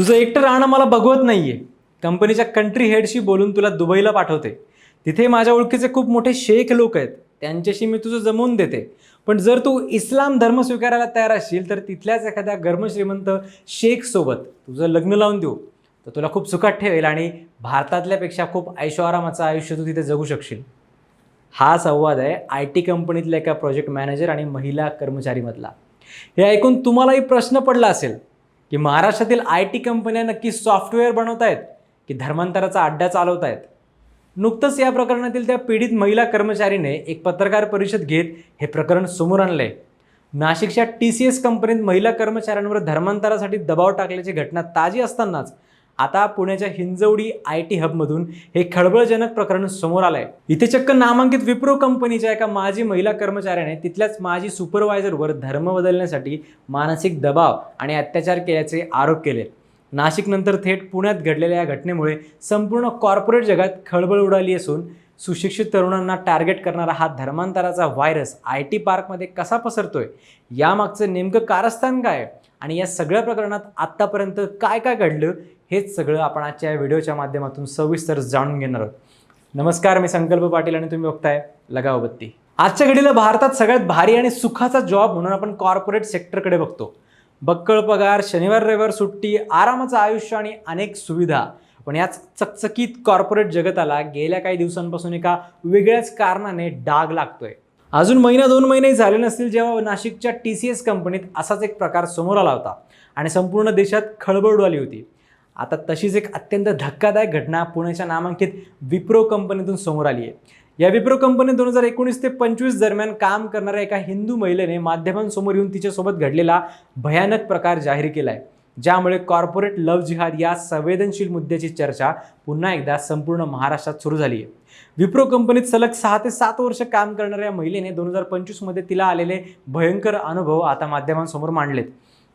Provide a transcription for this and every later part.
तुझं एकटं राहणं मला बघवत नाहीये. कंपनीच्या कंट्री हेडशी बोलून तुला दुबईला पाठवते. तिथे माझ्या ओळखीचे खूप मोठे शेख लोक आहेत, त्यांच्याशी मी तुझं जमवून देते. पण जर तू इस्लाम धर्म स्वीकारायला तयार असशील तर तिथल्याच एखाद्या गर्मश्रीमंत शेख सोबत तुझं लग्न लावून देऊ, तर तुला खूप सुखात ठेवेल आणि भारतातल्यापेक्षा खूप ऐशोआरामाचं आयुष्य तू तिथे जगू शकशील. हा संवाद आहे आय टी कंपनीतल्या एका प्रोजेक्ट मॅनेजर आणि महिला कर्मचारीमधला. हे ऐकून तुम्हालाही प्रश्न पडला असेल की महाराष्ट्रातील आय टी कंपन्या नक्की सॉफ्टवेअर बनवत आहेत की धर्मांतराचा अड्डा चालवत आहेत. नुकतंच या प्रकरणातील त्या पीडित महिला कर्मचारीने एक पत्रकार परिषद घेत हे प्रकरण समोर आणलंय. नाशिकच्या TCS कंपनीत महिला कर्मचाऱ्यांवर धर्मांतरासाठी दबाव टाकल्याची घटना ताजी असतानाच आता पुण्याच्या हिंजवडी IT हबमधून हे खळबळजनक प्रकरण समोर आलंय. इथे चक्क नामांकित विप्रो कंपनीच्या एका माजी महिला कर्मचाऱ्याने तिथल्याच माजी सुपरवायझरवर धर्म बदलण्यासाठी मानसिक दबाव आणि अत्याचार केल्याचे आरोप केले. नाशिकनंतर थेट पुण्यात घडलेल्या या घटनेमुळे संपूर्ण कॉर्पोरेट जगात खळबळ उडाली असून सुशिक्षित तरुणांना टार्गेट करणारा हा धर्मांतराचा व्हायरस IT पार्कमध्ये कसा पसरतोय, यामागचं नेमकं कारस्थान काय आणि या सगळ्या प्रकरणात आत्तापर्यंत काय काय घडलं, हेच सगळं आपण आजच्या व्हिडिओच्या माध्यमातून सविस्तर जाणून घेणार आहोत. नमस्कार, मी संकल्प पाटील आणि तुम्ही बघताय लगाव बत्ती. आजच्या घडीला भारतात सगळ्यात भारी आणि सुखाचा जॉब म्हणून आपण कॉर्पोरेट सेक्टरकडे बघतो. बक्कळ पगार, शनिवार रविवार सुट्टी, आरामाचं आयुष्य आणि अनेक सुविधा. पण याच चकचकीत कॉर्पोरेट जगताला गेल्या काही दिवसांपासून एका वेगळ्याच कारणाने डाग लागतोय. अजून महिना 2 महिने झाले नसतील जेव्हा नाशिकच्या TCS कंपनीत असाच एक प्रकार समोर आला होता आणि संपूर्ण देशात खळबळ उडाली होती. आता तशीच एक अत्यंत धक्कादायक घटना पुण्याच्या नामांकित विप्रो कंपनीतून समोर आली आहे. या विप्रो कंपनीत 2019 ते 25 दरम्यान काम करणाऱ्या एका हिंदू महिलेने माध्यमांसमोर येऊन तिच्यासोबत घडलेला भयानक प्रकार जाहीर केला आहे, ज्यामुळे कॉर्पोरेट लव्ह जिहाद या संवेदनशील मुद्द्याची चर्चा पुन्हा एकदा संपूर्ण महाराष्ट्रात सुरू झाली आहे. विप्रो कंपनीत सलग 6 ते 7 वर्ष काम करणाऱ्या महिलेने 2025 मध्ये तिला आलेले भयंकर अनुभव आता माध्यमांसमोर मांडलेत.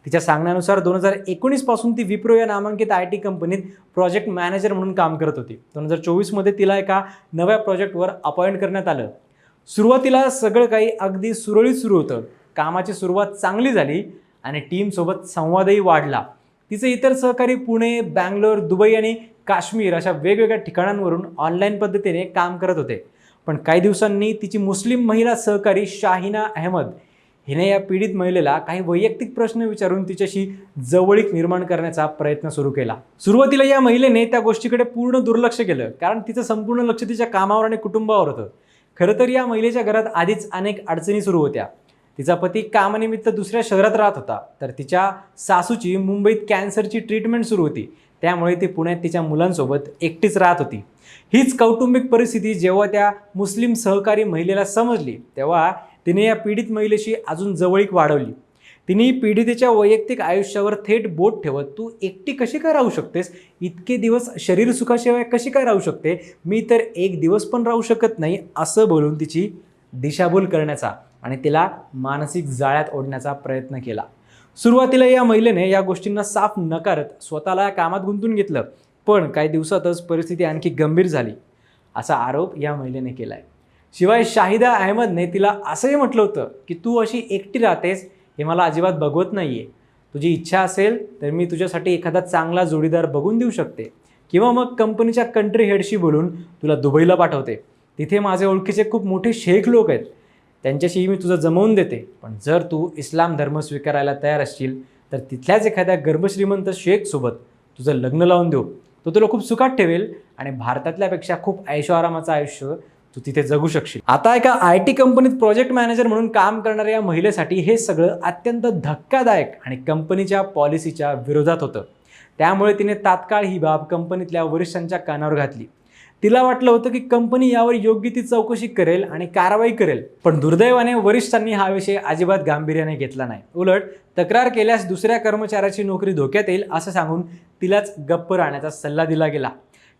तिच्या सांगण्यानुसार 2019 पासून ती विप्रो या नामांकित IT कंपनीत प्रोजेक्ट मॅनेजर म्हणून काम करत होती. 2024 मध्ये तिला एका नव्या प्रोजेक्टवर अपॉइंट करण्यात आलं. सुरुवातीला सगळं काही अगदी सुरळीत सुरू होतं. कामाची सुरुवात चांगली झाली आणि टीमसोबत संवादही वाढला. तिचे इतर सहकारी पुणे, बँगलोर, दुबई आणि काश्मीर अशा वेगवेगळ्या ठिकाणांवरून ऑनलाईन पद्धतीने काम करत होते. पण काही दिवसांनी तिची मुस्लिम महिला सहकारी शाहिना अहमद हिने या पीडित महिलेला काही वैयक्तिक प्रश्न विचारून तिच्याशी जवळीक निर्माण करण्याचा प्रयत्न सुरू केला. सुरुवातीला या महिलेने त्या गोष्टीकडे पूर्ण दुर्लक्ष केलं, कारण तिचं संपूर्ण लक्ष तिच्या कामावर आणि कुटुंबावर होतं. खरं तर या महिलेच्या घरात आधीच अनेक अडचणी सुरू होत्या. तिचा पती कामानिमित्त दुसऱ्या शहरात राहत होता, तर तिच्या सासूची मुंबईत कॅन्सरची ट्रीटमेंट सुरू होती. त्यामुळे ती पुण्यात तिच्या मुलांसोबत एकटीच राहत होती. हीच कौटुंबिक परिस्थिती जेव्हा त्या मुस्लिम सहकारी महिलेला समजली, तेव्हा तिने या पीडित महिलेशी अजून जवळीक वाढवली. तिने पीडितेच्या वैयक्तिक आयुष्यावर थेट बोट ठेवत, तू एकटी कशी काय राहू शकतेस, इतके दिवस शरीर सुखाशिवाय कशी काय राहू शकते, मी तर 1 दिवस पण राहू शकत नाही, असं बोलून तिची दिशाभूल करण्याचा आणि तिला मानसिक जाळ्यात ओढण्याचा प्रयत्न केला. सुरुवातीला या महिलेने या गोष्टींना साफ नकारत स्वतःला या कामात गुंतून घेतलं. पण काही दिवसातच परिस्थिती आणखी गंभीर झाली, असा आरोप या महिलेने केलाय. शिवाय शाहिदा अहमदने तिला असंही म्हटलं होतं की तू अशी एकटी राहतेस हे मला अजिबात बघवत नाहीये. तुझी इच्छा असेल तर मी तुझ्यासाठी एखादा चांगला जोडीदार बघून देऊ शकते, किंवा मग कंपनीच्या कंट्री हेडशी बोलून तुला दुबईला पाठवते. तिथे माझे ओळखीचे खूप मोठे शेख लोक आहेत, त्यांच्याशी मी तुझं जमवून देते. पण जर तू इस्लाम धर्म स्वीकारायला तयार असशील तर तिथल्याच एखाद्या गर्भश्रीमंत शेख सोबत तुझं लग्न लावून देऊ, तो तुला खूप सुखात ठेवेल आणि भारतातल्यापेक्षा खूप ऐशोआरामाचं आयुष्य तू तिथे जगू शकशील. आता एका IT कंपनीत प्रोजेक्ट मॅनेजर म्हणून काम करणाऱ्या या महिलेसाठी हे सगळं अत्यंत धक्कादायक आणि कंपनीच्या पॉलिसीच्या विरोधात होतं. त्यामुळे तिने तात्काळ ही बाब कंपनीतल्या वरिष्ठांच्या कानावर घातली. तिला वाटलं होतं की कंपनी यावर योग्य ती चौकशी करेल आणि कारवाई करेल. पण दुर्दैवाने वरिष्ठांनी हा विषय अजिबात गांभीर्याने घेतला नाही. उलट तक्रार केल्यास दुसऱ्या कर्मचाऱ्याची नोकरी धोक्यात येईल असं सांगून तिलाच गप्प राहण्याचा सल्ला दिला गेला.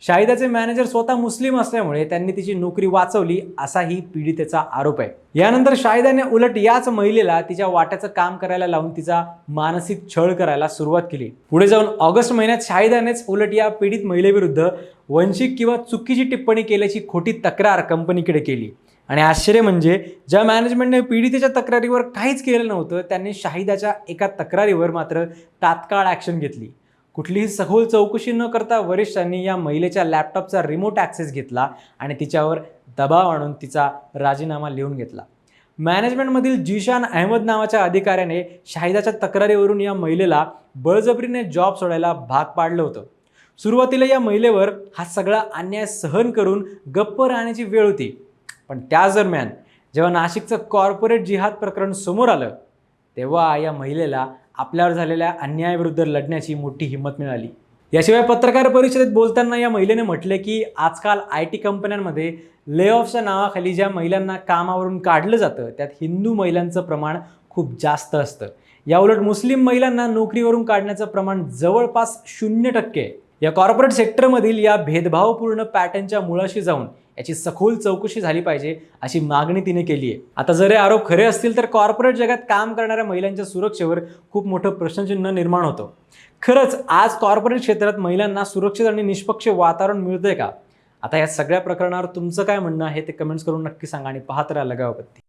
शाहिदाचे मॅनेजर स्वतः मुस्लिम असल्यामुळे त्यांनी तिची नोकरी वाचवली, असाही पीडितेचा आरोप आहे. यानंतर शाहिदाने उलट याच महिलेला तिच्या वाट्याचं काम करायला लावून तिचा मानसिक छळ करायला सुरुवात केली. पुढे जाऊन ऑगस्ट महिन्यात शाहिदानेच उलट या पीडित महिलेविरुद्ध वंशिक किंवा चुकीची टिप्पणी केल्याची खोटी तक्रार कंपनीकडे केली. आणि आश्चर्य म्हणजे ज्या मॅनेजमेंटने पीडितेच्या तक्रारीवर काहीच केलं नव्हतं, त्यांनी शाहिदाच्या एका तक्रारीवर मात्र तात्काळ ॲक्शन घेतली. कुठलीही सखोल चौकशी न करता वरिष्ठांनी या महिलेच्या लॅपटॉपचा रिमोट ॲक्सेस घेतला आणि तिच्यावर दबाव आणून तिचा राजीनामा लिहून घेतला. मॅनेजमेंटमधील जिशान अहमद नावाच्या अधिकाऱ्याने शाहिदाच्या तक्रारीवरून या महिलेला बळजबरीने जॉब सोडायला भाग पाडलं होतं. सुरुवातीला या महिलेवर हा सगळा अन्याय सहन करून गप्प राहण्याची वेळ होती, पण त्याच दरम्यान जेव्हा नाशिकचं कॉर्पोरेट जिहाद प्रकरण समोर आलं तेव्हा या महिलेला आपल्यावर झालेल्या अन्यायाविरुद्ध लढण्याची मोठी हिंमत मिळाली. याशिवाय पत्रकार परिषदेत बोलताना या महिलेने म्हटले की आजकाल IT कंपन्यांमध्ये लेऑफच्या नावाखाली ज्या महिलांना कामावरून काढलं जातं त्यात हिंदू महिलांचं प्रमाण खूप जास्त असतं. याउलट मुस्लिम महिलांना नोकरीवरून काढण्याचं प्रमाण जवळपास 0% आहे. या कॉर्पोरेट सेक्टरमधील या भेदभावपूर्ण पॅटर्नच्या मुळाशी जाऊन याची सखोल चौकशी झाली पाहिजे अशी मागणी तिने केली आहे. आता जर हे आरोप खरे असतील तर कॉर्पोरेट जगात काम करणाऱ्या महिलांच्या सुरक्षेवर खूप मोठं प्रश्नचिन्ह निर्माण होतं. खरंच आज कॉर्पोरेट क्षेत्रात महिलांना सुरक्षित आणि निष्पक्ष वातावरण मिळतंय का? आता या सगळ्या प्रकरणावर तुमचं काय म्हणणं आहे ते कमेंट्स करून नक्की सांगा आणि पाहत राहा लगावबत्ती.